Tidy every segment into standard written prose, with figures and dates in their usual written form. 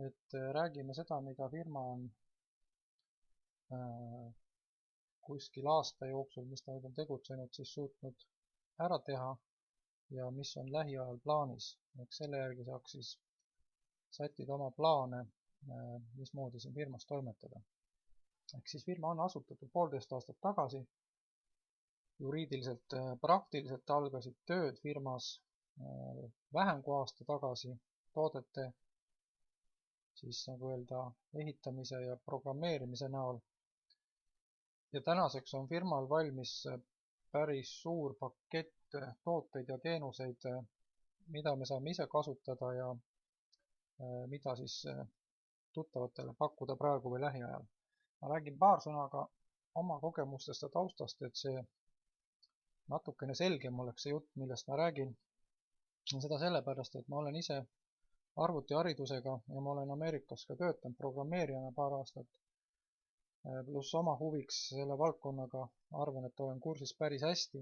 et räägime seda, mida firma on kuskil aasta jooksul, mis ta nüüd on tegutsenud, siis suutnud ära teha ja mis on lähiajal plaanis. Ehk selle järgi saaks siis sättida oma plaane, mismoodi siin firmas toimetada. Ehk siis firma on asutatud 1,5 aastat tagasi. Juriidiliselt, praktiliselt algasid tööd firmas vähem kui aasta tagasi toodete siis nagu öelda ehitamise ja programmeerimise näol. Ja tänaseks on firmal valmis päris suur pakett tooteid ja teenuseid, mida me saame ise kasutada ja mida siis tuttavatele pakkuda praegu või lähiajal. Ma räägin paar sõnaga oma kogemustest ja taustast, et see natukene selgem oleks see jutt, millest ma räägin. Seda sellepärast, et ma olen ise arvutiharidusega ja ma olen Ameerikas ka töötanud programmeerijana paar aastat. Pluss oma huviks selle valdkonnaga arvan, et olen kursis päris hästi.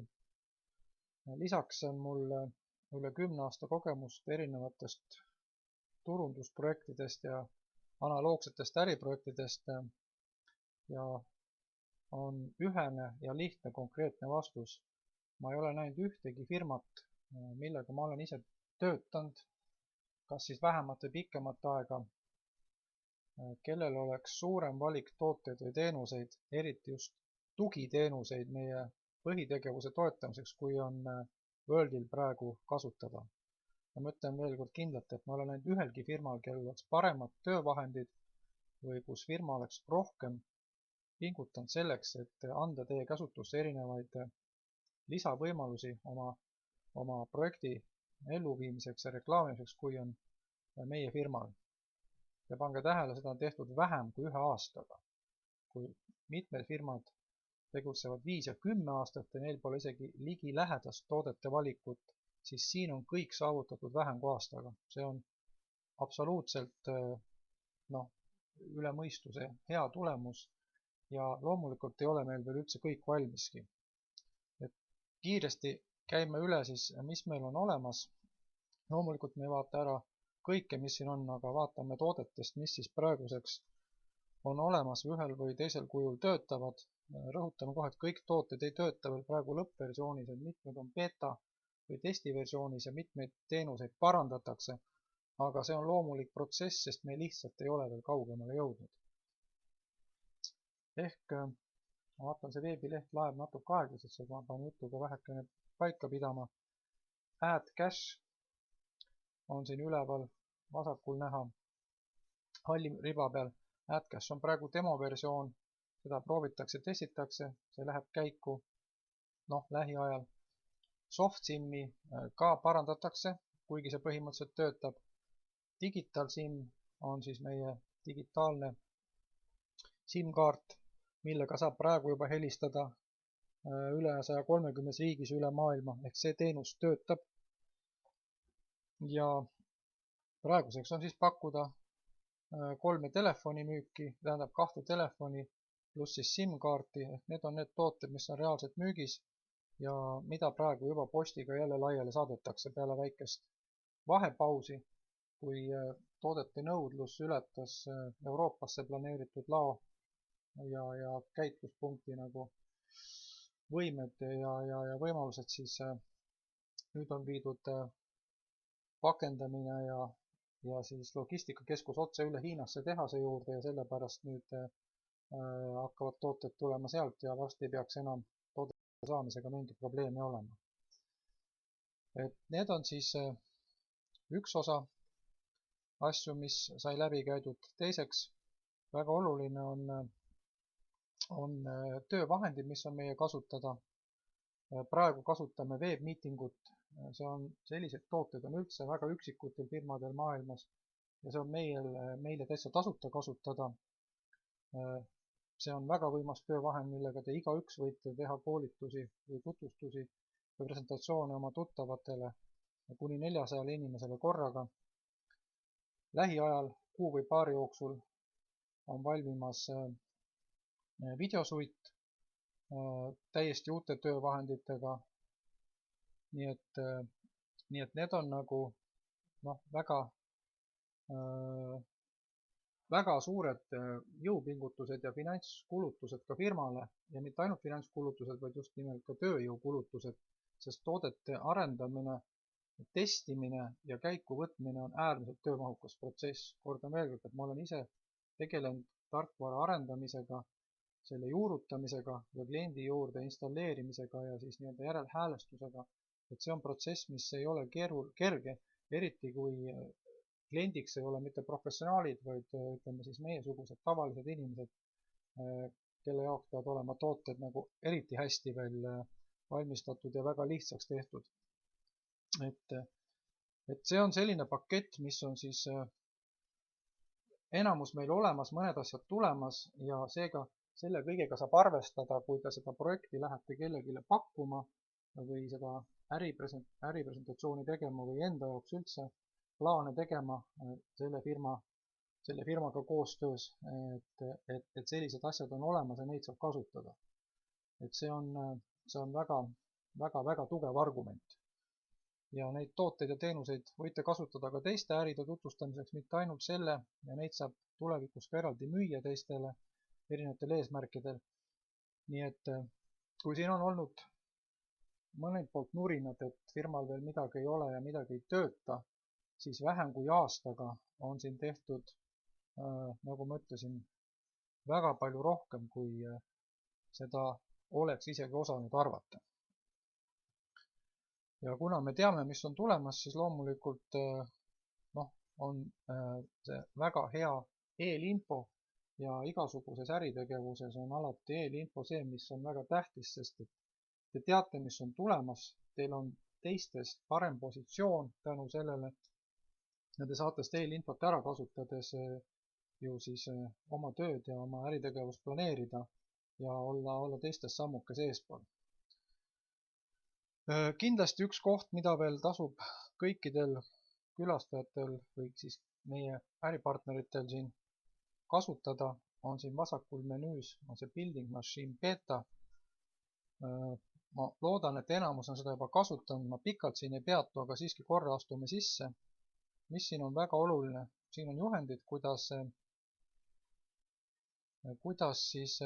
Lisaks on mul üle 10 aasta kogemust erinevatest turundusprojektidest ja analoogsetest äriprojektidest ja on ühene ja lihtne konkreetne vastus. Ma ei ole näinud ühtegi firmat, millega ma olen ise töötanud, kas siis vähemat või pikemat aega, kellel oleks suurem valik tooteid või teenuseid, eriti just tugiteenuseid meie põhitegevuse toetamiseks, kui on Worldil praegu kasutada. Ja ma ütlen veel kord kindlalt, et ma olen näinud ühelgi firmal, kellel oleks paremad töövahendid või kus firma oleks rohkem pingutanud selleks, et anda teie käsutusse erinevaid lisavõimalusi oma projekti elluviimiseks ja reklaamimiseks, kui on meie firmal. Ja pange tähele, seda on tehtud vähem kui 1 aastaga. Kui mitmed firmad tegutsevad 5 ja 10 aastat ja neil pole isegi ligi lähedast toodete valikut, siis siin on kõik saavutatud vähem kui aastaga. See on absoluutselt üle mõistuse hea tulemus ja loomulikult ei ole meil veel üldse kõik valmiski. Et kiiresti käime üle siis, mis meil on olemas. Loomulikult me ei vaata ära kõike, mis siin on, aga vaatame toodetest, mis siis praeguseks on olemas ühel või teisel kujul töötavad. Rõhutame kohe, et kõik tooted ei tööta veel praegu lõppversioonis, et mitmed on beta või testiversioonis ja mitmeid teenuseid parandatakse, aga see on loomulik protsess, sest me lihtsalt ei ole veel kaugemale jõudnud. Ehk ma vaatan, see veebileht laeb natuke aeglaselt, sest ma panen jutuga vähekene paika pidama. Add cash on siin üleval vasakul näha halli riba peal. Add cash on praegu demoversioon, seda proovitakse, testitakse, see läheb käiku lähiajal. SoftSIM-i ka parandatakse, kuigi see põhimõtteliselt töötab. Digital SIM on siis meie digitaalne SIM-kaart, millega saab praegu juba helistada üle 130 riigis üle maailma, ehk see teenus töötab. Ja praeguseks on siis pakkuda 3 telefonimüüki, tähendab 2 telefoni pluss siis SIM-kaarti, ehk need on need tooted, mis on reaalselt müügis ja mida praegu juba postiga jälle laiali saadetakse peale väikest vahepausi, kui toodete nõudlus ületas Euroopasse planeeritud lao ja käitluspunkti nagu võimed ja võimalused, siis nüüd on viidud pakendamine ja siis logistikakeskus otse üle Hiinasse tehase juurde ja sellepärast nüüd hakkavad tooted tulema sealt ja varsti ei peaks enam toodete saamisega mingi probleemi olema. Et need on siis üks osa asju, mis sai läbi käidud. Teiseks, väga oluline on töövahendid, mis on meie kasutada. Praegu kasutame webmeetingut. Sellised tooted on üldse väga üksikutel firmadel maailmas ja see on meile täitsa tasuta kasutada. See on väga võimas töövahend, millega te igaüks võite teha koolitusi või tutvustusi või presentatsioone oma tuttavatele kuni 400 inimesele korraga. Lähiajal, kuu või paari jooksul on valmimas videosuit täiesti uute töövahenditega. Nii et need on nagu väga väga suured jõupingutused ja finantskulutused ka firmale ja mitte ainult finantskulutused, vaid just nimelt ka tööjõukulutused, sest toodete arendamine, testimine ja käiku võtmine on äärmiselt töömahukas protsess. Kordan veel kord, et ma olen ise tegelenud tarkvara arendamisega, selle juurutamisega ja kliendi juurde installeerimisega ja siis nii-öelda järelhäälestusega. Et see on protsess, mis ei ole kerge, eriti kui kliendiks ei ole mitte professionaalid, vaid ütleme siis meiesugused tavalised inimesed, kelle jaoks peavad olema tooted nagu eriti hästi veel valmistatud ja väga lihtsaks tehtud. Et see on selline pakett, mis on siis enamus meil olemas, mõned asjad tulemas ja seega selle kõigega saab arvestada, kui te seda projekti lähete kellelegi pakkuma või seda äripresentatsiooni tegema või enda jaoks üldse plaane tegema selle firmaga koostöös, et sellised asjad on olemas ja neid saab kasutada. Et see on väga tugev argument. Ja neid tooteid ja teenuseid võite kasutada ka teiste äride tutvustamiseks, mitte ainult selle, ja neid saab tulevikus ka eraldi müüa teistele erinevatel eesmärkidel. Nii et kui siin on olnud mõned poolt nurinad, et firmal veel midagi ei ole ja midagi ei tööta, siis vähem kui aastaga on siin tehtud, nagu ma ütlesin, väga palju rohkem, kui seda oleks isegi osanud arvata. Ja kuna me teame, mis on tulemas, siis loomulikult on see väga hea eelinfo ja igasuguses äritegevuses on alati eelinfo see, mis on väga tähtis, sest et te teate, mis on tulemas, teil on teistest parem positsioon tänu sellele, ja te saate seda eelinfot ära kasutades ju siis oma tööd ja oma äritegevust planeerida ja olla teistest sammukes eespool. Kindlasti üks koht, mida veel tasub kõikidel külastajatel või siis meie äripartneritel siin kasutada, on siin vasakul menüüs on see Building Machine Beta. Ma loodan, et enamus on seda juba kasutanud, ma pikalt siin ei peatu, aga siiski korra astume sisse. Mis siin on väga oluline? Siin on juhendid, kuidas siis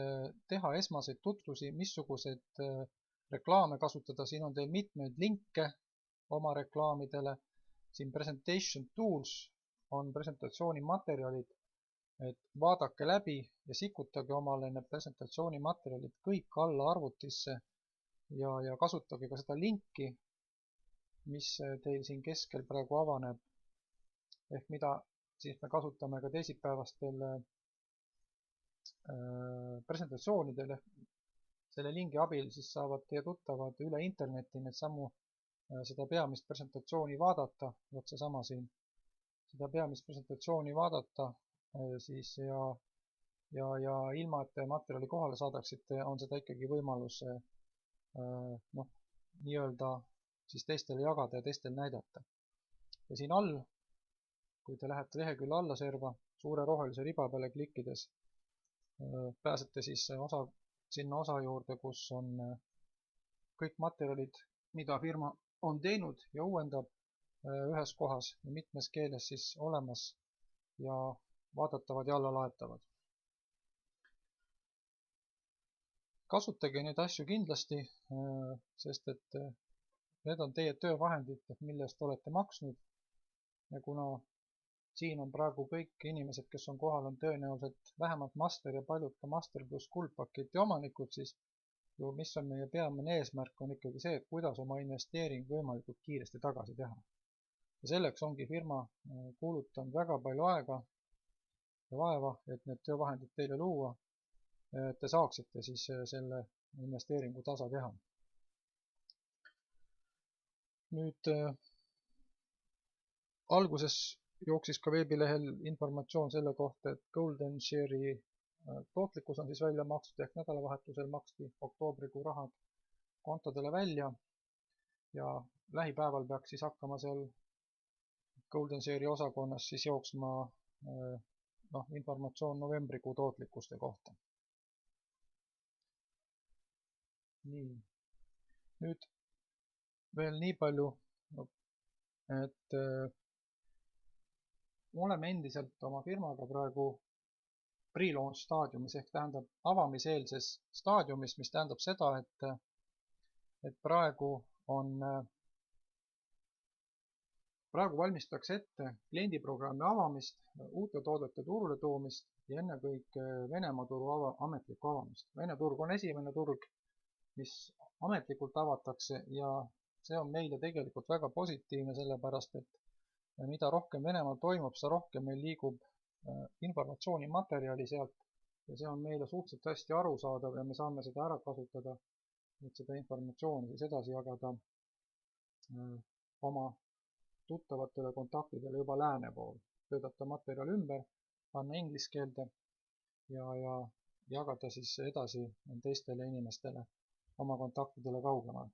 teha esmaseid tutvusi, missuguseid reklaame kasutada. Siin on teil mitmeid linke oma reklaamidele. Siin Presentation Tools on presentatsiooni materjalid, et vaadake läbi ja sikutage omale need presentatsiooni materjalid kõik alla arvutisse ja kasutage ka seda linki, mis teil siin keskel praegu avaneb. Ehk mida siis me kasutame ka teisipäevastel presentatsioonidel. Selle lingi abil siis saavad teie tuttavad üle interneti seda peamist presentatsiooni vaadata. Vot seesama siin. Seda peamist presentatsiooni vaadata siis ja ilma, et te materjali kohale saadaksite, on seda ikkagi võimalus nii-öelda siis teistele jagada ja teistele näidata. Ja siin all, kui te lähete lehekülje alla serva, suure rohelise riba peale klikkides, pääsete siis sinna osa juurde, kus on kõik materjalid, mida firma on teinud ja uuendab ühes kohas ja mitmes keeles siis olemas ja vaadatavad ja allalaetavad. Kasutage neid asju kindlasti, sest et need on teie töövahendid, mille eest olete maksnud. Ja kuna siin on praegu kõik inimesed, kes on kohal, on tõenäoliselt vähemalt master ja paljud ka master pluss kuldpaketi omanikud, siis ju mis on meie peamine eesmärk, on ikkagi see, et kuidas oma investeering võimalikult kiiresti tagasi teha. Ja selleks ongi firma kuulutanud väga palju aega ja vaeva, et need töövahendid teile luua, et te saaksite siis selle investeeringu tasa teha. Nüüd alguses jooksis ka veebilehel informatsioon selle kohta, et Golden Share'i tootlikkus on siis välja makstud ehk nädalavahetusel maksti oktoobrikuu rahad kontodele välja ja lähipäeval peaks siis hakkama seal Golden Share'i osakonnas siis jooksma informatsioon novembrikuu tootlikuste kohta. Nii. Nüüd veel nii palju, et oleme endiselt oma firmaga praegu pre-launch staadiumis ehk tähendab avamiseelses staadiumis, mis tähendab seda, et praegu valmistatakse ette kliendiprogrammi avamist, uute toodete turule toomist ja ennekõike Venemaa turu ametlikku avamist. Vene turg on esimene turg, mis ametlikult avatakse ja see on meile tegelikult väga positiivne, sellepärast et mida rohkem Venemaal toimub, seda rohkem meil liigub informatsioonimaterjali sealt ja see on meile suhteliselt hästi arusaadav ja me saame seda ära kasutada, et seda informatsiooni siis edasi jagada oma tuttavatele kontaktidele juba lääne pool, töötada materjal ümber, panna inglise keelde ja jagada siis edasi teistele inimestele, oma kontaktidele kaugemal.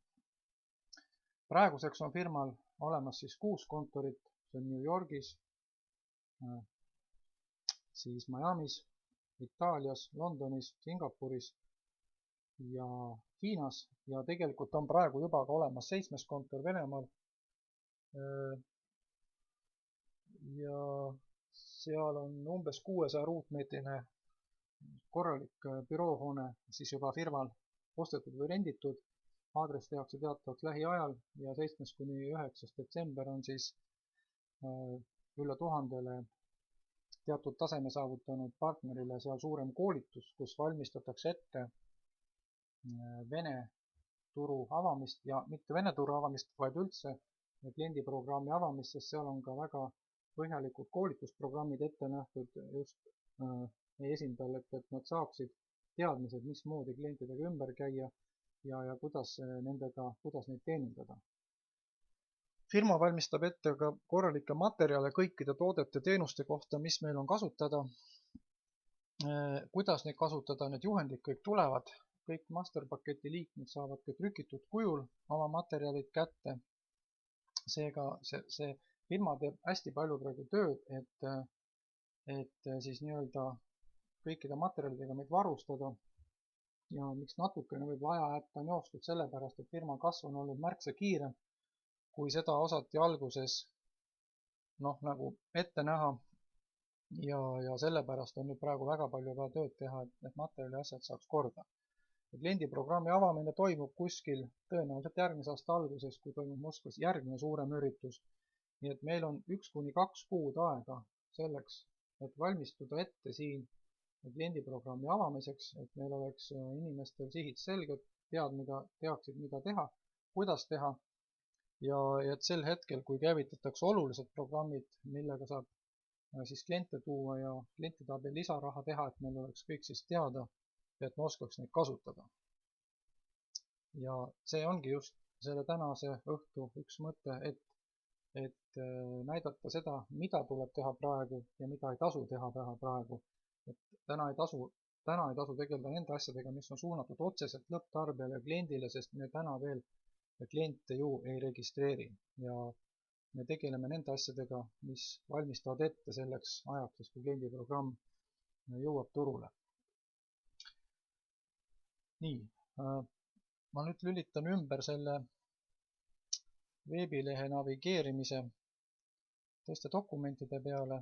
Praeguseks on firmal olemas siis 6 kontorit, see on New Yorgis, siis Miamis, Itaalias, Londonis, Singapuris ja Hiinas ja tegelikult on praegu juba ka olemas 7. kontor Venemaal. Ja seal on umbes 600 ruutmeetrine korralik büroohoone siis juba firmal ostetud või renditud. Aadress tehakse teatavaks lähiajal ja 7. kuni 9. detsember on siis üle 1000-le teatud taseme saavutanud partnerile seal suurem koolitus, kus valmistatakse ette Vene turu avamist ja mitte Vene turu avamist, vaid üldse kliendiprogrammi avamist, sest seal on ka väga põhjalikud koolitusprogrammid ette nähtud just meie esindajal, et nad saaksid teadmised, mismoodi klientidega ümber käia ja kuidas neid teenindada. Firma valmistab ette ka korralikke materjale kõikide toodete teenuste kohta, mis meil on kasutada. Kuidas neid kasutada, need juhendid kõik tulevad. Kõik masterpaketi liikmed saavad ka trükitud kujul oma materjalid kätte. Seega see firma teeb hästi palju praegu tööd, et siis nii-öelda kõikide materjalidega meid varustada. Ja miks natukene võib ajaätta on joostud sellepärast, et firma kasv on olnud märksa kiirem, kui seda osati alguses nagu ette näha ja sellepärast on nüüd praegu väga palju vaja tööd teha, et materjali asjad saaks korda. Kliendiprogrammi avamine toimub kuskil tõenäoliselt järgmise aasta alguses, kui toimub Moskvas järgmine suurem üritus. Nii et meil on 1 kuni 2 kuud aega selleks, et valmistuda ette siin kliendiprogrammi avamiseks, et meil oleks inimestel sihid selged, teaksid, mida teha, kuidas teha ja et sel hetkel, kui käivitatakse olulised programmid, millega saab siis kliente tuua ja klientide abil lisaraha teha, et meil oleks kõik siis teada ja et me oskaks neid kasutada. Ja see ongi just selle tänase õhtu üks mõte, et näidata seda, mida tuleb teha praegu ja mida ei tasu teha praegu. Et täna ei tasu tegeleda nende asjadega, mis on suunatud otseselt lõpptarbijale ja kliendile, sest me täna veel kliente ju ei registreeri ja me tegeleme nende asjadega, mis valmistavad ette selleks ajaks, kui kliendiprogramm jõuab turule. Nii, ma nüüd lülitan ümber selle veebilehe navigeerimise teiste dokumentide peale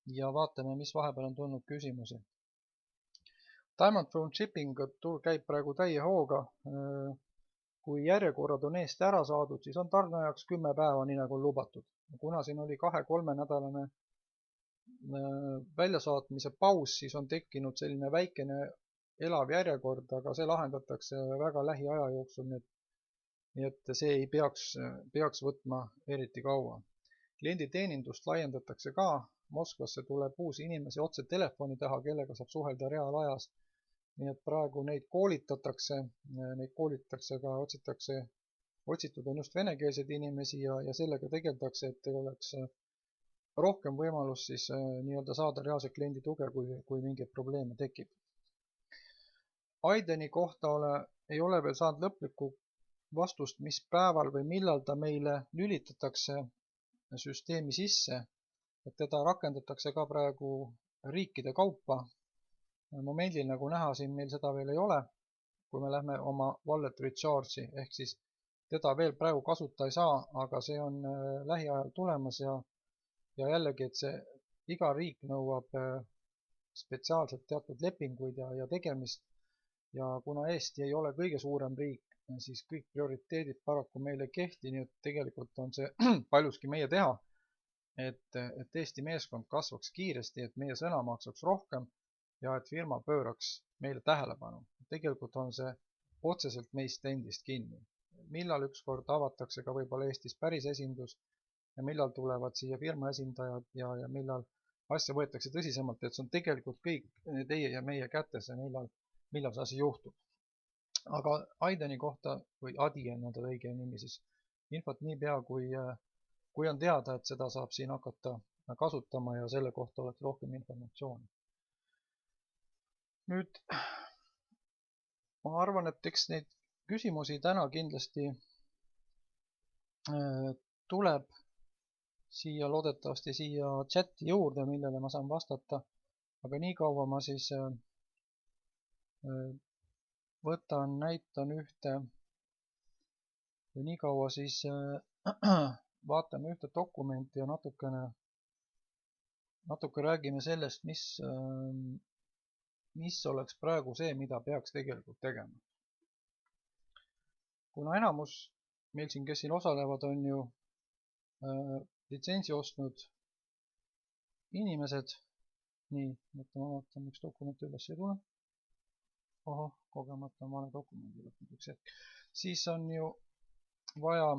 ja vaatame, mis vahepeal on tulnud küsimusi. Diamond Phone Shipping turg käib praegu täie hooga. Kui järjekorrad on eest ära saadud, siis on tarneajaks 10 päeva, nii nagu lubatud. Kuna siin oli 2-3 nädalane väljasaatmise paus, siis on tekkinud selline väikene elav järjekord, aga see lahendatakse väga lähiaja jooksul, nii et see ei peaks võtma eriti kaua. Klienditeenindust laiendatakse ka. Moskvasse tuleb uusi inimesi otse telefoni taha, kellega saab suhelda reaalajas. Nii et praegu neid koolitatakse ka, otsitud on just venekeelseid inimesi ja sellega tegeldakse, et teil oleks rohkem võimalus siis nii-öelda saada reaalse kliendi tuge, kui mingeid probleeme tekib. Aideni kohta ei ole veel saanud lõplikku vastust, mis päeval või millal ta meile lülitatakse süsteemi sisse. Et teda rakendatakse ka praegu riikide kaupa. Momendil nagu näha siin meil seda veel ei ole, kui me lähme oma wallet recharge'i, ehk siis teda veel praegu kasuta ei saa, aga see on lähiajal tulemas ja ja jällegi, et see iga riik nõuab spetsiaalselt teatud lepinguid ja tegemist ja kuna Eesti ei ole kõige suurem riik, siis kõik prioriteedid paraku meile ei kehti, nii et tegelikult on see paljuski meie teha, et Eesti meeskond kasvaks kiiresti, et meie sõna maksaks rohkem ja et firma pööraks meile tähelepanu. Tegelikult on see otseselt meist endist kinni. Millal ükskord avatakse ka võib-olla Eestis päris esindus ja millal tulevad siia firma esindajad ja millal asja võetakse tõsisemalt, et see on tegelikult kõik teie ja meie kätes ja millal see asi juhtub. Aga Aideni kohta, või Adien on ta õige nimi, siis infot niipea, kui on teada, et seda saab siin hakata kasutama ja selle kohta oleks rohkem informatsiooni. Nüüd, ma arvan, et eks neid küsimusi täna kindlasti tuleb loodetavasti siia chati juurde, millele ma saan vastata, aga nii kaua ma siis näitan ühte ja nii kaua siis vaatame ühte dokumenti ja natuke räägime sellest, mis oleks praegu see, mida peaks tegelikult tegema. Kuna enamus meil siin, kes siin osalevad, on ju litsentsi ostnud inimesed, nii, ma vaatan, üks dokument üles ei tule. Ohoh, kogemata on vale dokumendi lõpnud üks hetk. Siis on ju vaja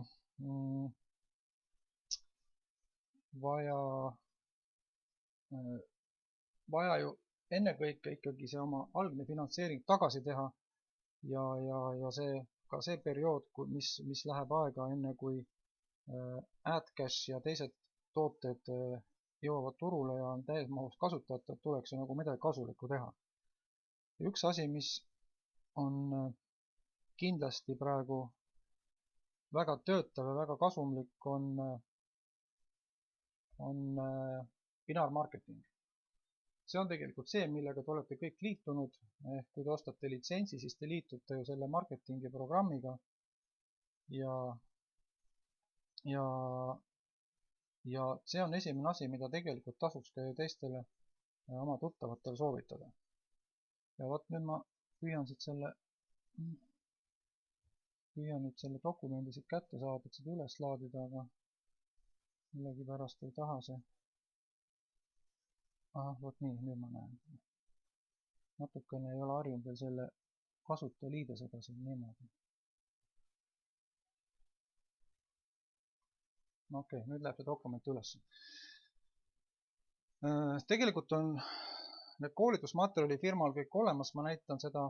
ju ennekõike ikkagi see oma algne finantseering tagasi teha ja ka see periood, mis läheb aega enne kui AdCash ja teised tooted jõuavad turule ja on täismahus kasutajad, tuleks ju nagu midagi kasulikku teha. Ja üks asi, mis on kindlasti praegu väga töötav ja väga kasumlik, on binarmarketing. See on tegelikult see, millega te olete kõik liitunud. Kui te ostate litsentsi, siis te liitute ju selle marketingi programmiga ja see on esimene asi, mida tegelikult tasuks ka teistele oma tuttavatele soovitada. Ja vot nüüd ma püüan nüüd selle dokumendi siit kätte saada, et seda üles laadida, aga millegipärast ei taha see. Vot nii, nüüd ma näen. Natukene ei ole harjunud veel selle kasutajaliidesega siin niimoodi. Okei, nüüd läheb see dokument üles. Tegelikult on need koolitusmaterjali firmal kõik olemas, ma näitan seda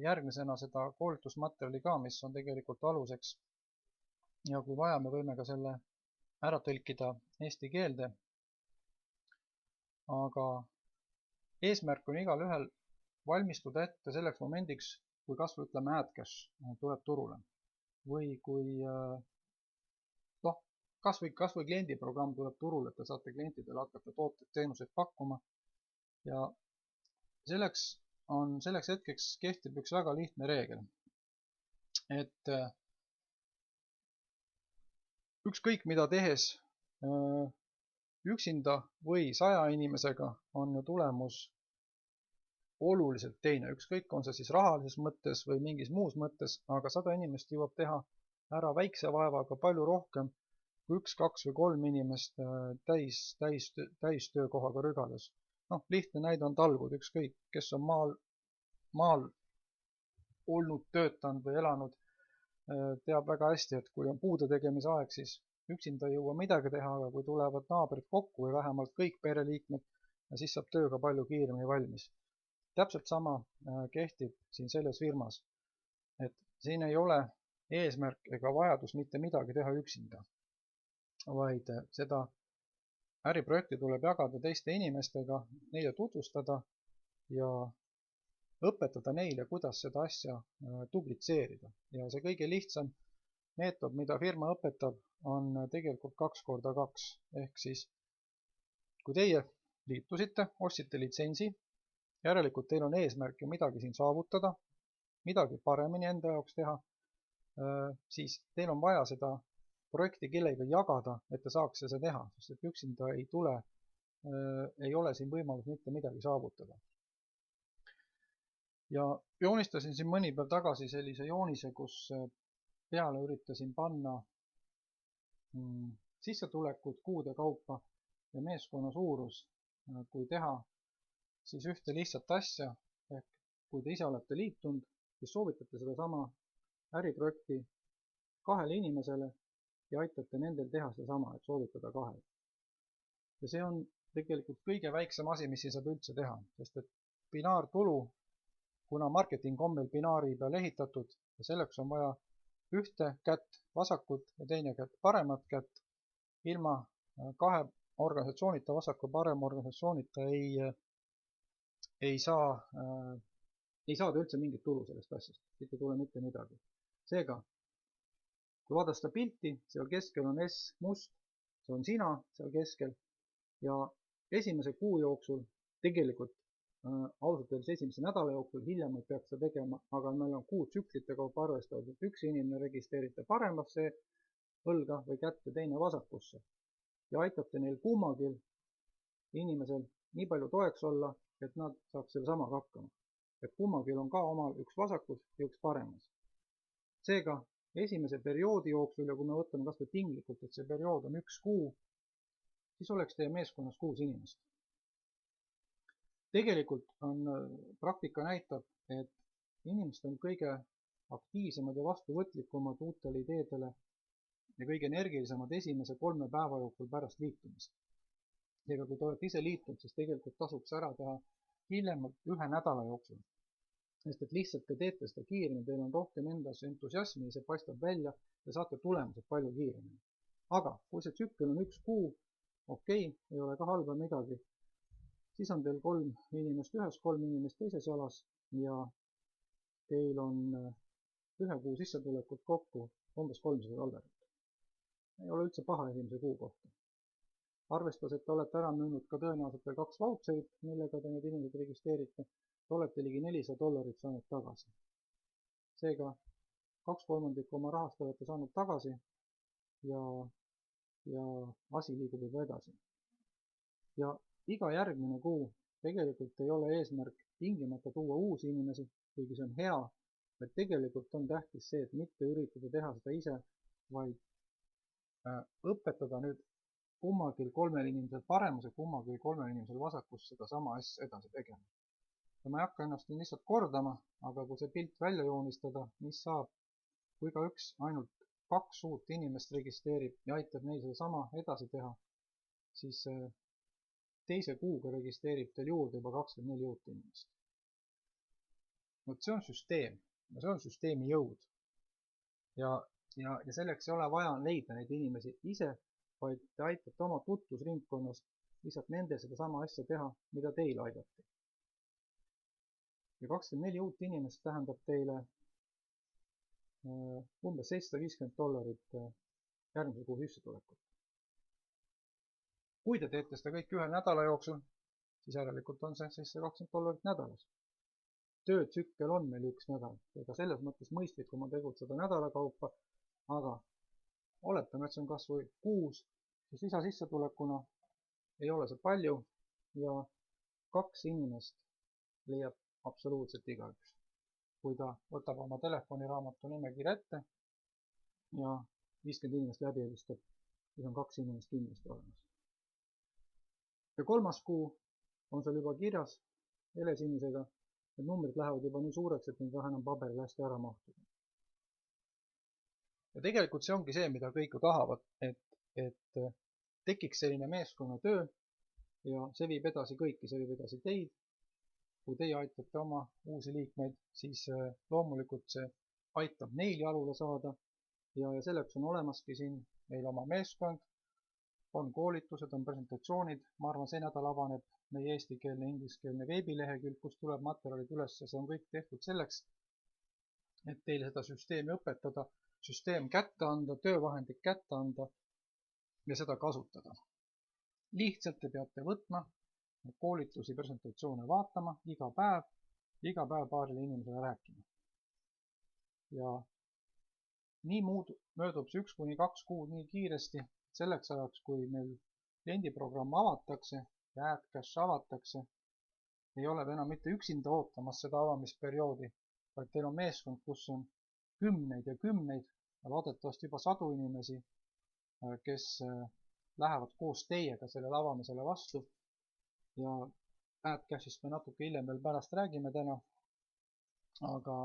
järgmisena seda koolitusmaterjali ka, mis on tegelikult aluseks. Ja kui vaja, me võime ka selle ära tõlkida eesti keelde. Aga eesmärk on igal ühel valmistuda ette selleks momendiks, kui kasvõi ütleme AdCash tuleb turule. Või kui kasvõi kliendiprogramm tuleb turule, et te saate klientidele hakata tooteid, teenuseid pakkuma. Ja selleks hetkeks kehtib üks väga lihtne reegel. Et ükskõik mida tehes üksinda või 100 inimesega on ju tulemus oluliselt teine. Ükskõik on see siis rahalises mõttes või mingis muus mõttes, aga 100 inimest jõuab teha ära väikse vaevaga palju rohkem kui 1, 2 või 3 inimest täistöökohaga rügades. Lihtne näide on talgud, ükskõik, kes on maal olnud, töötanud või elanud, teab väga hästi, et kui on puude tegemise aeg, siis üksinda ei jõua midagi teha, aga kui tulevad naabrid kokku või vähemalt kõik pereliikmed, siis saab tööga palju kiiremini valmis. Täpselt sama kehtib siin selles firmas, et siin ei ole eesmärk ega vajadus mitte midagi teha üksinda, vaid seda äriprojekti tuleb jagada teiste inimestega, neile tutvustada ja õpetada neile, kuidas seda asja duplitseerida. Ja see kõige lihtsam meetod, mida firma õpetab, on tegelikult 2x2. Ehk siis, kui teie liitusite, ostsite litsentsi, järelikult teil on eesmärk ju midagi siin saavutada, midagi paremini enda jaoks teha, siis teil on vaja seda projekti kellega jagada, et ta saaks seda teha, sest et üksinda ei tule, ei ole siin võimalus mitte midagi saavutada. Ja joonistasin siin mõni päev tagasi sellise joonise, kus peale üritasin panna sissetulekud kuude kaupa ja meeskonna suurus, kui teha siis ühte lihtsat asja, ehk kui te ise olete liitunud, siis soovitate sedasama äriprojekti 2 inimesele ja aitate nendel teha sedasama, et soovitada 2. Ja see on tegelikult kõige väiksem asi, mis siin saab üldse teha, sest et binaartulu, kuna marketing on meil binaari peal ehitatud ja selleks on vaja ühte kätt vasakut ja teine kätt paremat kätt, ilma 2 organisatsioonita, vasaku parema organisatsioonita ei saa üldse mingit tulu sellest asjast, siit ei tule mitte midagi. Seega, kui vaadata seda pilti, seal keskel on S must, see on sina seal keskel ja esimese kuu jooksul, tegelikult ausalt öeldes esimese nädala jooksul, hiljem peaks seda tegema, aga meil on kuutsüklite kaupa arvestatud, et üks inimene registreerite paremasse õlga või kätte, teine vasakusse ja aitate neil kummagil inimesel nii palju toeks olla, et nad saaks selle samaga hakkama. Et kummagil on ka omal üks vasakus ja üks paremas. Seega, esimese perioodi jooksul, ja kui me võtame kas või tinglikult, et see periood on 1 kuu, siis oleks teie meeskonnas 6 inimest. Tegelikult on praktika näitab, et inimesed on kõige aktiivsemad ja vastuvõtlikumad uutele ideedele ja kõige energilisemad esimese 3 päeva jooksul pärast liitumist. Seega, kui te olete ise liitunud, siis tegelikult tasuks ära teha hiljemalt 1 nädala jooksul. Sest et lihtsalt te teete seda kiiremini, teil on rohkem endas entusiasmi ja see paistab välja ja saate tulemused palju kiiremini. Aga kui see tsükkel on 1 kuu, okei, ei ole ka halba midagi, siis on teil 3 inimest ühes, 3 inimest teises jalas ja teil on 1 kuu sissetulekut kokku umbes $300. Ei ole üldse paha esimese kuu kohta. Arvestas, et te olete ära müünud ka tõenäoliselt veel 2 vautserit, millega te need inimesed registreerite, te olete ligi $400 saanud tagasi. Seega 2/3 oma rahast olete saanud tagasi ja asi liigub juba edasi. Ja iga järgmine kuu tegelikult ei ole eesmärk tingimata tuua uusi inimesi, kuigi see on hea, et tegelikult on tähtis see, et mitte üritada teha seda ise, vaid õpetada nüüd kummagil 3 inimesel paremas ja kummagil 3 inimesel vasakus seda sama asja edasi tegema. Ja ma ei hakka ennast lihtsalt kordama, aga kui see pilt välja joonistada, mis saab, kui ka ainult 2 uut inimest registreerib ja aitab neil seda sama edasi teha, siis teise kuuga registreerib teil juurde juba 24 uut inimest. Vot see on süsteem ja see on süsteemi jõud. Ja selleks ei ole vaja leida neid inimesi ise, vaid te aitate oma tutvusringkonnas lihtsalt nende seda sama asja teha, mida teil aidati. Ja 24 uut inimest tähendab teile umbes $750 järgmise kuu sissetulekut. Kui te teete seda kõik 1 nädala jooksul, siis järelikult on see $720 nädalas. Töötsükkel on meil 1 nädal, ega selles mõttes mõistlikum on tegutseda nädala kaupa, aga oletame, et see on kas või 6, siis lisasissetulekuna ei ole see palju ja 2 inimest leiab absoluutselt igaüks. Kui ta võtab oma telefoniraamatu nimekirja ette ja 50 inimest läbi helistab, siis on 2 inimest kindlasti olemas. Ja 3. kuu on seal juba kirjas helesinisega, et numbrid lähevad juba nii suureks, et neid vähe enam paberile hästi ära mahtuda. Ja tegelikult see ongi see, mida kõik ju tahavad, et tekiks selline meeskonnatöö ja see viib edasi kõiki, see viib edasi teid. Kui teie aitate oma uusi liikmeid, siis loomulikult see aitab neil jalule saada ja selleks on olemaski siin meil oma meeskond, on koolitused, on presentatsioonid, ma arvan, see nädal avaneb meie eestikeelne, ingliskeelne veebilehekülg, kus tuleb materjalid üles ja see on kõik tehtud selleks, et teile seda süsteemi õpetada, süsteem kätte anda, töövahendid kätte anda ja seda kasutada. Lihtsalt te peate võtma koolitusi, presentatsioone vaatama iga päev paarile inimesele rääkima. Ja nii möödub see 1–2 kuud nii kiiresti, selleks ajaks, kui meil kliendiprogramm avatakse ja AdCache avatakse, ei ole te enam mitte üksinda ootamas seda avamisperioodi, vaid teil on meeskond, kus on kümneid ja kümneid ja loodetavasti juba sadu inimesi, kes lähevad koos teiega sellele avamisele vastu. Ja AdCache'ist me natuke hiljem veel pärast räägime täna, aga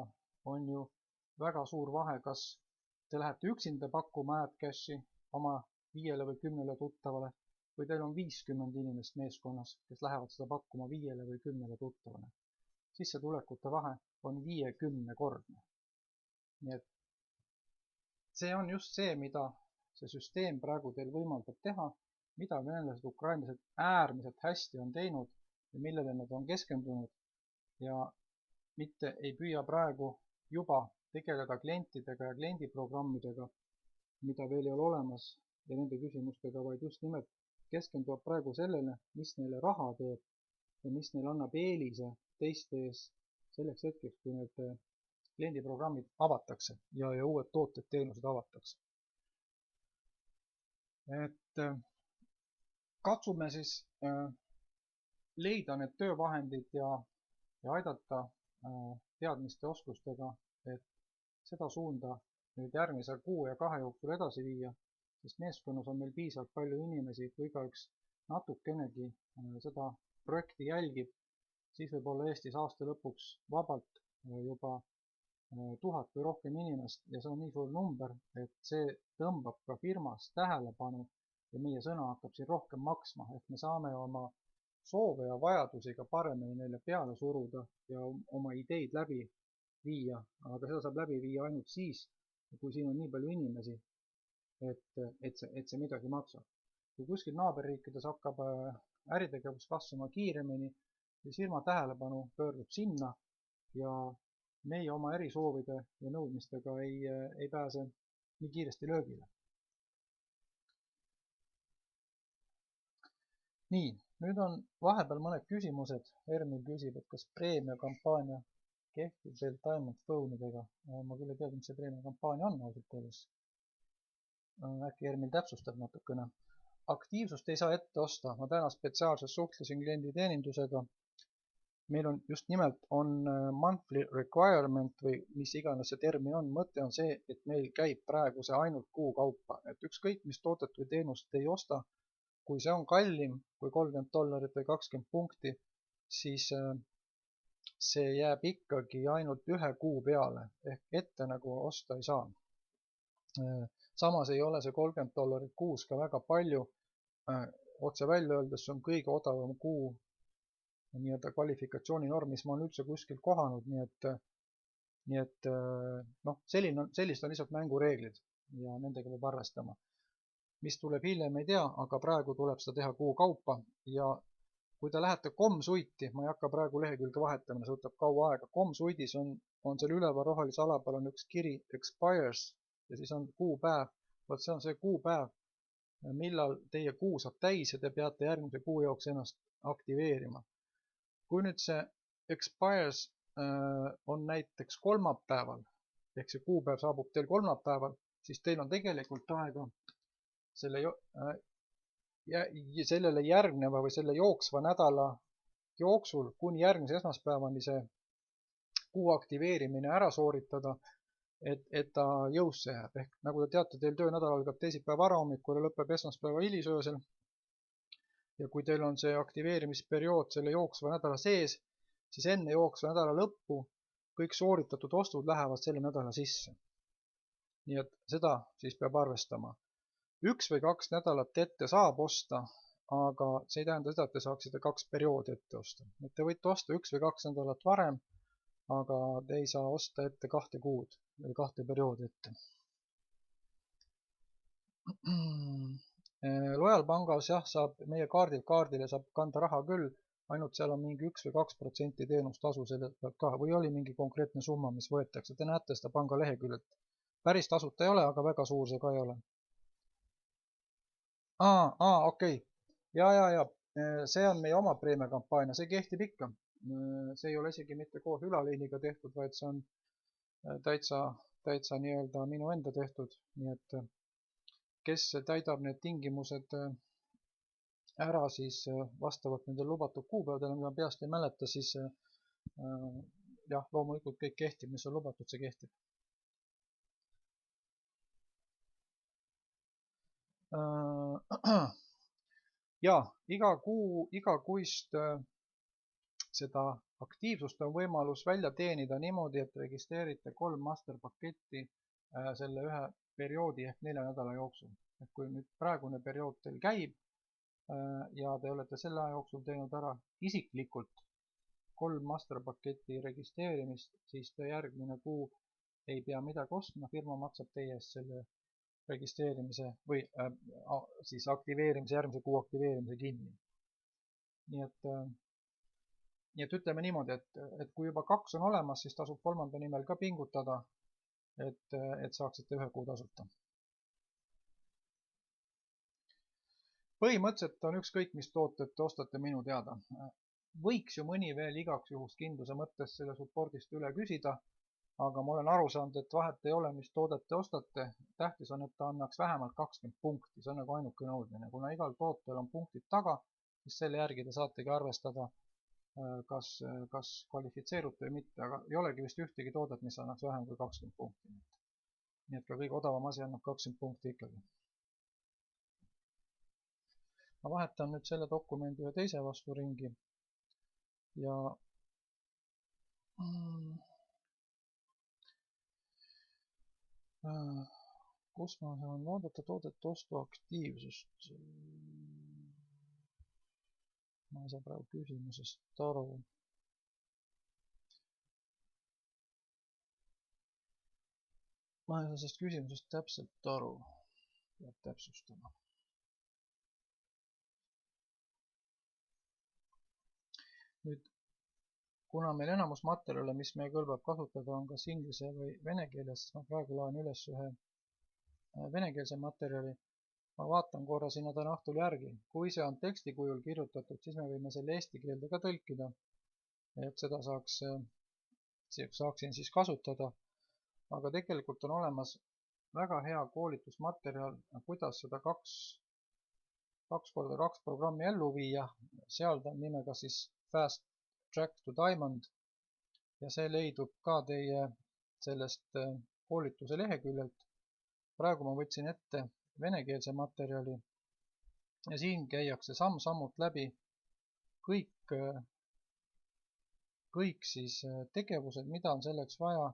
on ju väga suur vahe, kas te lähete üksinda pakkuma AdCache'i oma 5 või 10 tuttavale või teil on 50 inimest meeskonnas, kes lähevad seda pakkuma 5 või 10 tuttavale. Sissetulekute vahe on 50-kordne. Nii et see on just see, mida see süsteem praegu teil võimaldab teha, mida venelased, ukrainlased äärmiselt hästi on teinud ja millele nad on keskendunud ja mitte ei püüa praegu juba tegeleda klientidega ja kliendiprogrammidega, mida veel ei ole olemas ja nende küsimustega, vaid just nimelt keskenduvad praegu sellele, mis neile raha teeb ja mis neile annab eelise teiste ees selleks hetkeks, kui need kliendiprogrammid avatakse ja uued tooted, teenused avatakse. Et katsume siis leida need töövahendid ja aidata teadmiste oskustega, et seda suunda nüüd järgmise 6 ja 2 jooksul edasi viia, sest meeskonnas on meil piisavalt palju inimesi, kui igaüks natukenegi seda projekti jälgib, siis võib olla Eestis aasta lõpuks vabalt juba 1000 või rohkem inimest ja see on nii suur number, et see tõmbab ka firmas tähelepanu ja meie sõna hakkab siin rohkem maksma, et me saame oma soove ja vajadusi ka paremini neile peale suruda ja oma ideid läbi viia, aga seda saab läbi viia ainult siis, kui siin on nii palju inimesi, et see midagi maksab. Kui kuskil naaberriikides hakkab äritegevus kasvama kiiremini, siis firma tähelepanu pöördub sinna ja meie oma erisoovide ja nõudmistega ei pääse nii kiiresti löögile. Nii, nüüd on vahepeal mõned küsimused. Ermil küsib, et kas preemiakampaania kehtib veel Diamond Phone'idega. Ma küll ei tea, mis see preemiakampaania on ausalt öeldes. Äkki Ermil täpsustab natukene. Aktiivsust ei saa ette osta. Ma täna spetsiaalselt suhtlesin klienditeenindusega. Meil on just nimelt monthly requirement või mis iganes see termin on. Mõte on see, et meil käib praegu see ainult kuu kaupa. Et ükskõik, mis tootet või teenust ei osta, kui see on kallim kui $30 või 20 punkti, siis see jääb ikkagi ainult 1 kuu peale. Ehk ette nagu osta ei saa. Samas ei ole see $30 kuus ka väga palju. Otse välja öeldes on kõige odavam kuu nii-öelda kvalifikatsiooninorm, mis ma olen üldse kuskil kohanud, nii et sellised on lihtsalt mängureeglid ja nendega peab arvestama. Mis tuleb hiljem, ei tea, aga praegu tuleb seda teha kuu kaupa ja kui te lähete Comsuite'i, ma ei hakka praegu lehekülge vahetama, see võtab kaua aega. Comsuite'is on seal üleval rohelise ala peal on üks kiri expires ja siis on kuupäev. Vot see on see kuupäev, millal teie kuu saab täis ja te peate järgmise kuu jaoks ennast aktiveerima. Kui nüüd see expires on näiteks kolmapäeval, ehk see kuupäev saabub teil kolmapäeval, siis teil on tegelikult aega sellele järgneva või selle jooksva nädala jooksul kuni järgmise esmaspäevani see kuu aktiveerimine ära sooritada, et ta jõusse jääb. Ehk nagu te teate, teil töönädal algab teisipäeva varahommikul ja lõpeb esmaspäeva hilisöösel. Ja kui teil on see aktiveerimisperiood selle jooksva nädala sees, siis enne jooksva nädala lõppu kõik sooritatud ostud lähevad selle nädala sisse. Nii et seda siis peab arvestama. 1 või 2 nädalat ette saab osta, aga see ei tähenda seda, et te saaksite 2 perioodi ette osta. Et te võite osta 1 või 2 nädalat varem, aga te ei saa osta ette 2 kuud või 2 perioodi ette. Loyal pangas jah, saab meie kaardile saab kanda raha küll, ainult seal on mingi 1 või 2% teenustasu selle pealt ka, või oli mingi konkreetne summa, mis võetakse. Te näete seda panga leheküljelt. Päris tasuta ei ole, aga väga suur see ka ei ole. Okei. Ja. See on meie oma preemiakampaania, see kehtib ikka. See ei ole isegi mitte koos ülaliiniga tehtud, vaid see on täitsa täitsa nii-öelda minu enda tehtud, nii et kes täidab need tingimused ära siis vastavalt nendele lubatud kuupäevadele, mida ma peast ei mäleta, siis jah, loomulikult kõik kehtib, mis on lubatud, see kehtib. Ja igakuist seda aktiivsust on võimalus välja teenida niimoodi, et registreerite 3 masterpaketti selle ühe perioodi ehk 4 nädala jooksul. Et kui nüüd praegune periood teil käib ja te olete selle aja jooksul teinud ära isiklikult 3 masterpaketi registreerimist, siis te järgmine kuu ei pea midagi ostma, firma maksab teie eest selle registreerimise või siis aktiveerimise, järgmise kuu aktiveerimise kinni. Nii et ütleme niimoodi, et kui juba 2 on olemas, siis tasub 3. nimel ka pingutada, et saaksite 1 kuu tasuta. Põhimõtteliselt on ükskõik, mis tooted te ostate minu teada. Võiks ju mõni veel igaks juhus kindluse mõttes selle supportist üle küsida, aga ma olen aru saanud, et vahet ei ole, mis toodet te ostate. Tähtis on, et ta annaks vähemalt 20 punkti, see on nagu ainuke nõudmine. Kuna igal tootel on punktid taga, siis selle järgi te saategi arvestada, kas kvalifitseerute või mitte, aga ei olegi vist ühtegi toodet, mis annaks vähem kui 20 punkti. Nii et ka kõige odavam asi annab 20 punkti ikkagi. Ma vahetan nüüd selle dokumendi ühe teise vastu ringi ja kus ma saan vaadata toodete ostu aktiivsust? Ma ei saa praegu küsimusest aru. Ma ei saa sellest küsimusest täpselt aru. Peab täpsustama. Nüüd, kuna meil enamus materjale, mis meie kõlbab kasutada, on kas inglise või vene keeles, siis ma praegu loen üles ühe venekeelse materjali. Ma vaatan korra sinna täna õhtul järgi. Kui see on teksti kujul kirjutatud, siis me võime selle eesti keelde ka tõlkida, et seda saaksin siis kasutada. Aga tegelikult on olemas väga hea koolitusmaterjal, kuidas seda 2x2 programmi ellu viia. Seal ta on nimega siis Fast Track to Diamond ja see leidub ka teie sellest koolituse leheküljelt. Praegu ma võtsin ette venekeelse materjali ja siin käiakse samm-sammult läbi kõik siis tegevused, mida on selleks vaja,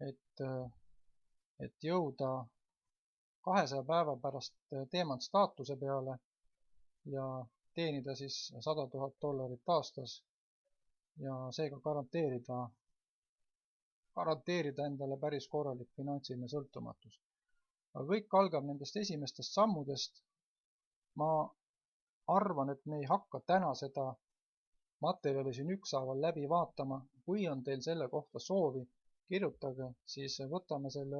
et jõuda 200 päeva pärast teemant staatuse peale ja teenida siis $100 000 aastas ja seega garanteerida endale päris korralik finantsiline sõltumatus. Aga kõik algab nendest esimestest sammudest. Ma arvan, et me ei hakka täna seda materjali siin ükshaaval läbi vaatama. Kui on teil selle kohta soovi, kirjutage, siis võtame selle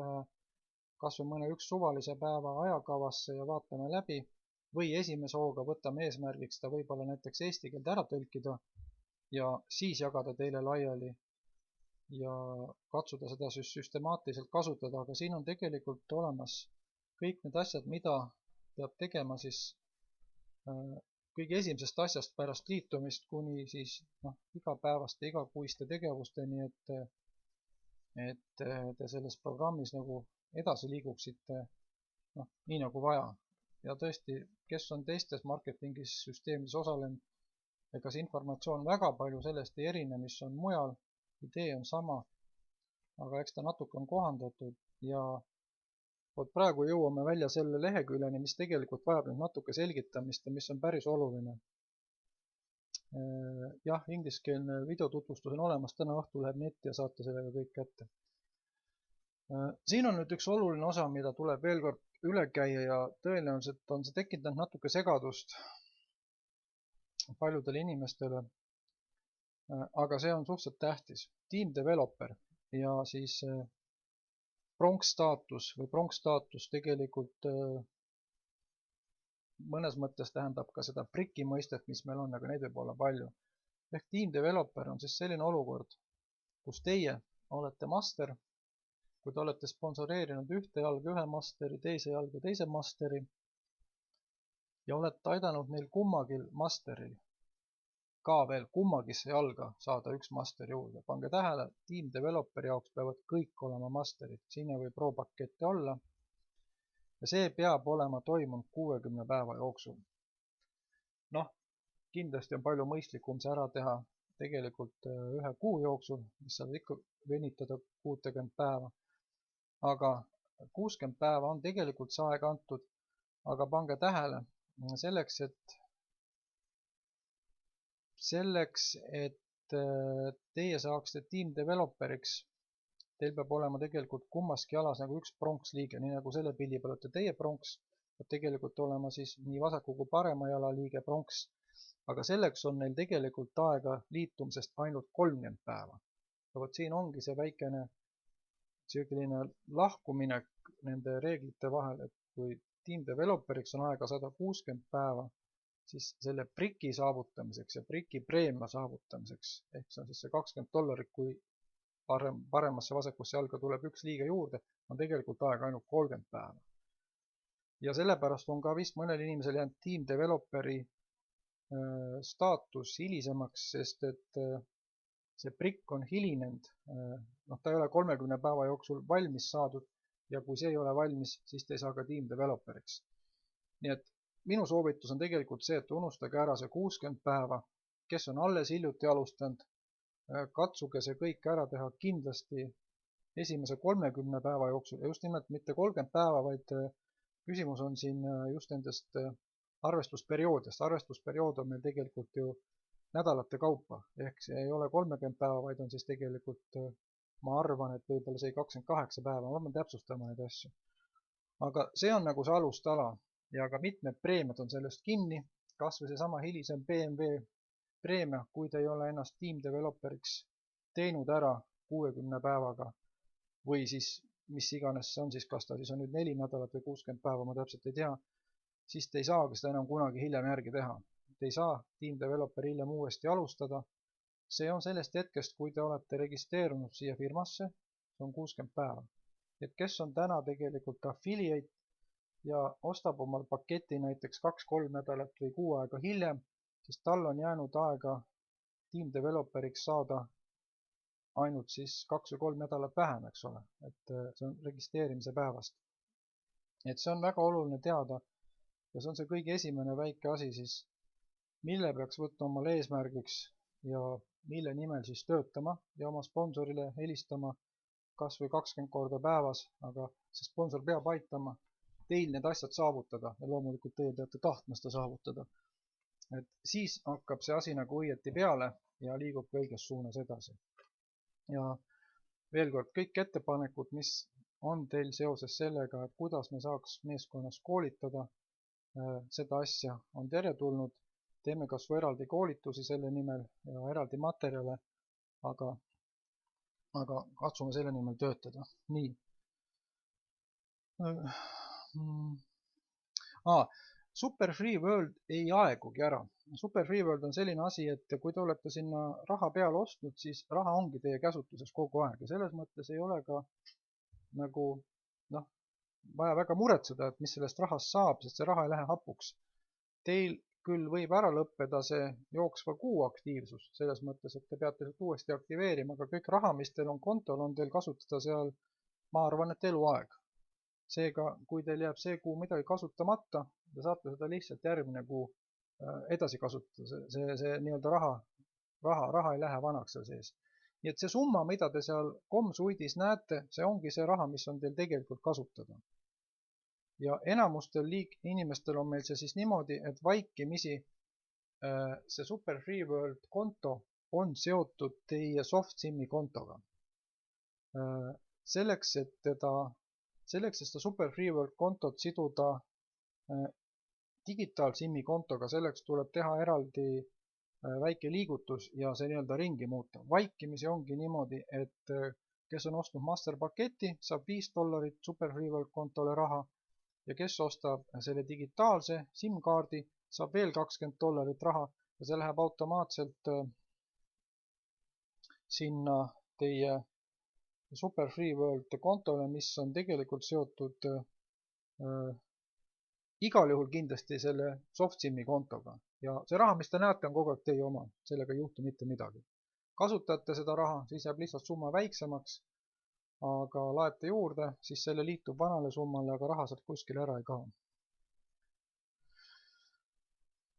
kas või mõne üks suvalise päeva ajakavasse ja vaatame läbi. Või esimese hooga võtame eesmärgiks ta võib-olla näiteks eesti keelde ära tõlkida ja siis jagada teile laiali ja katsuda seda süstemaatiliselt kasutada, aga siin on tegelikult olemas kõik need asjad, mida peab tegema siis kõige esimesest asjast pärast liitumist kuni siis igapäevaste, igakuiste tegevusteni, et te selles programmis nagu edasi liiguksite nii nagu vaja. Ja tõesti, kes on teistes marketingis süsteemides osalenud, ega see informatsioon väga palju sellest ei erine, mis on mujal. Idee on sama, aga eks ta natuke on kohandatud ja praegu jõuame välja selle leheküljeni, mis tegelikult vajab nüüd natuke selgitamist ja mis on päris oluline. Jah, ingliskeelne videotutvustus on olemas, täna õhtul läheb netti ja saate sellega kõik kätte. Siin on nüüd üks oluline osa, mida tuleb veel kord üle käia ja tõenäoliselt on see tekitanud natuke segadust paljudele inimestele. Aga see on suhteliselt tähtis. Team Developer ja siis Bronx staatus tegelikult mõnes mõttes tähendab ka seda briki mõistet, mis meil on, aga neid võib olla palju. Ehk Team Developer on siis selline olukord, kus teie olete master kui te olete sponsoreerinud ühte jalga ühe masteri, teise jalga teise masteri ja olete aidanud neil kummagil masteril ka veel kummagisse jalga saada üks master juurde. Pange tähele, Team Developeri jaoks peavad kõik olema masterid, siin ei või pro-pakette olla ja see peab olema toimunud 60 päeva jooksul. Noh, kindlasti on palju mõistlikum see ära teha tegelikult ühe kuu jooksul, mis saab ikka venitada 60 päeva. Aga 60 päeva on tegelikult see aeg antud, aga pange tähele, selleks, et teie saaksite Team Developeriks, teil peab olema tegelikult kummaski jalas nagu üks pronksliige, nii nagu selle pildi peal olete teie pronks, peab tegelikult olema siis nii vasaku kui parema jala liige pronks. Aga selleks on neil tegelikult aega liitumisest ainult 30 päeva. Ja vot siin ongi see väikene selline lahkuminek nende reeglite vahel, et kui Team Developeriks on aega 160 päeva, siis selle priki saavutamiseks ja priki preemia saavutamiseks, ehk see on siis see $20, kui paremasse vasakusse jalga tuleb üks liige juurde, on tegelikult aega ainult 30 päeva. Ja sellepärast on ka vist mõnel inimesel jäänud Team Developeri staatus hilisemaks, sest et see prikk on hilinenud, ta ei ole 30 päeva jooksul valmis saadud ja kui see ei ole valmis, siis te ei saa ka Team Developeriks. Nii et minu soovitus on tegelikult see, et unustage ära see 60 päeva, kes on alles hiljuti alustanud, katsuge see kõik ära teha kindlasti esimese 30 päeva jooksul ja just nimelt mitte 30 päeva, vaid küsimus on siin just nendest arvestusperioodist. Arvestusperiood on meil tegelikult ju nädalate kaupa, ehk see ei ole 30 päeva, vaid on siis tegelikult, ma arvan, et võib-olla see 28 päeva, ma pean täpsustama neid asju. Aga see on nagu see alustala ja ka mitmed preemiad on sellest kinni, kas või seesama hilisem BMW preemia, kui te ei ole ennast Team Developeriks teinud ära 60 päevaga või siis mis iganes see on siis, kas ta siis on nüüd 4 nädalat või 60 päeva, ma täpselt ei tea, siis te ei saagi seda enam kunagi hiljem järgi teha. Te ei saa Team Developeri hiljem uuesti alustada. See on sellest hetkest, kui te olete registreerunud siia firmasse, see on 60 päeva. Et kes on täna tegelikult affiliate ja ostab omal paketi näiteks 2-3 nädalat või 6 aega hiljem, siis tal on jäänud aega Team Developeriks saada ainult siis 2 või 3 nädalat vähem, eks ole, et see on registreerimise päevast. Et see on väga oluline teada ja see on see kõige esimene väike asi siis, mille peaks võtma omale eesmärgiks ja mille nimel siis töötama ja oma sponsorile helistama kas või 20 korda päevas, aga see sponsor peab aitama teil need asjad saavutada ja loomulikult teie peate tahtma seda saavutada. Et siis hakkab see asi nagu õieti peale ja liigub õiges suunas edasi. Ja veel kord, kõik ettepanekud, mis on teil seoses sellega, et kuidas me saaks meeskonnas koolitada seda asja, on teretulnud. Teeme kas või eraldi koolitusi selle nimel ja eraldi materjale, aga katsume selle nimel töötada. Nii. Super Free World ei aegugi ära. Super Free World on selline asi, et kui te olete sinna raha peale ostnud, siis raha ongi teie käsutuses kogu aeg ja selles mõttes ei ole ka nagu vaja väga muretseda, et mis sellest rahast saab, sest see raha ei lähe hapuks. Teil küll võib ära lõppeda see jooksva kuu aktiivsus, selles mõttes, et te peate seda uuesti aktiveerima, aga kõik raha, mis teil on kontol, on teil kasutada seal, ma arvan, et eluaeg. Seega, kui teil jääb see kuu midagi kasutamata, te saate seda lihtsalt järgmine kuu edasi kasutada. See nii-öelda raha ei lähe vanaks seal sees. Nii et see summa, mida te seal komsuidis näete, see ongi see raha, mis on teil tegelikult kasutada. Ja enamustel inimestel on meil see siis niimoodi, et vaikimisi see Super Free World konto on seotud teie SoftSIM-i kontoga. Selleks, et seda Super Free World kontot siduda digitaal-SIM-i kontoga, selleks tuleb teha eraldi väike liigutus ja see nii-öelda ringi muuta. Vaikimisi ongi niimoodi, et kes on ostnud masterpaketi, saab $5 Super Free World kontole raha ja kes ostab selle digitaalse SIM-kaardi, saab veel $20 raha ja see läheb automaatselt sinna teie Super Free World kontole, mis on tegelikult seotud igal juhul kindlasti selle SoftSIM-i kontoga. Ja see raha, mis te näete, on kogu aeg teie oma. Sellega ei juhtu mitte midagi. Kasutate seda raha, siis jääb lihtsalt summa väiksemaks, aga laete juurde, siis selle liitub vanale summale, aga raha sealt kuskile ära ei kao.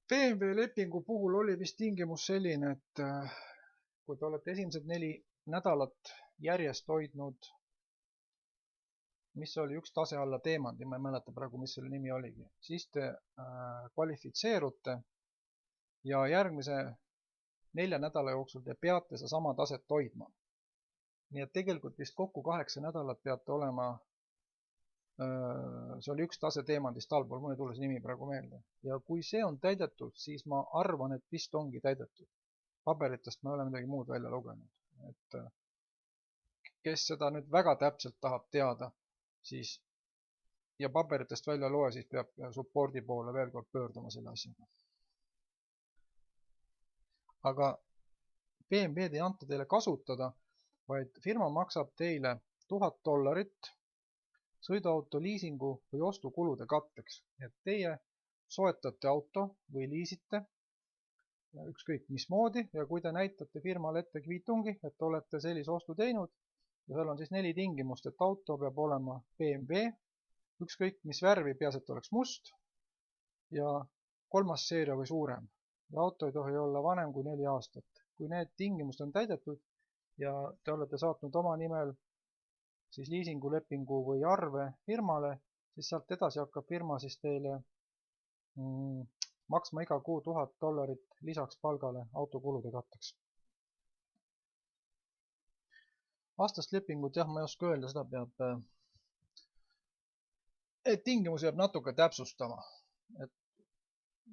BMW lepingu puhul oli vist tingimus selline, et kui te olete esimesed 4 nädalat järjest hoidnud, mis oli üks tase alla teemandi, ma ei mäleta praegu, mis selle nimi oligi, siis te kvalifitseerute ja järgmise 4 nädala jooksul te peate seda sama taset hoidma. Nii et tegelikult vist kokku 8 nädalat peate olema, see oli üks tase teemandist allpool, mul ei tule see nimi praegu meelde. Ja kui see on täidetud, siis ma arvan, et vist ongi täidetud. Paberitest ma ei ole midagi muud välja lugenud. Et kes seda nüüd väga täpselt tahab teada, siis ja paberitest välja loe, siis peab supporti poole veel kord pöörduma selle asjaga. Aga BMW-d ei anta teile kasutada, vaid firma maksab teile $1000 sõiduauto liisingu või ostukulude katteks. Et teie soetate auto või liisite ükskõik mismoodi ja kui te näitate firmale ette kviitungi, et olete sellise ostu teinud ja seal on siis 4 tingimust, et auto peab olema BMW, ükskõik mis värvi, peaasi, et oleks must ja 3. seeria või suurem. Ja auto ei tohi olla vanem kui 4 aastat. Kui need tingimused on täidetud ja te olete saatnud oma nimel siis liisingulepingu või arve firmale, siis sealt edasi hakkab firma siis teile maksma iga kuu $1000 lisaks palgale autokulude katteks. Aastast lepingut, jah, ma ei oska öelda, seda peab, et tingimusi peab natuke täpsustama. Et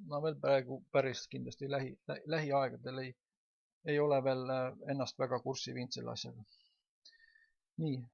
ma veel praegu päris kindlasti lähiaegadel ei ole veel ennast väga kurssi viinud selle asjaga. Nii,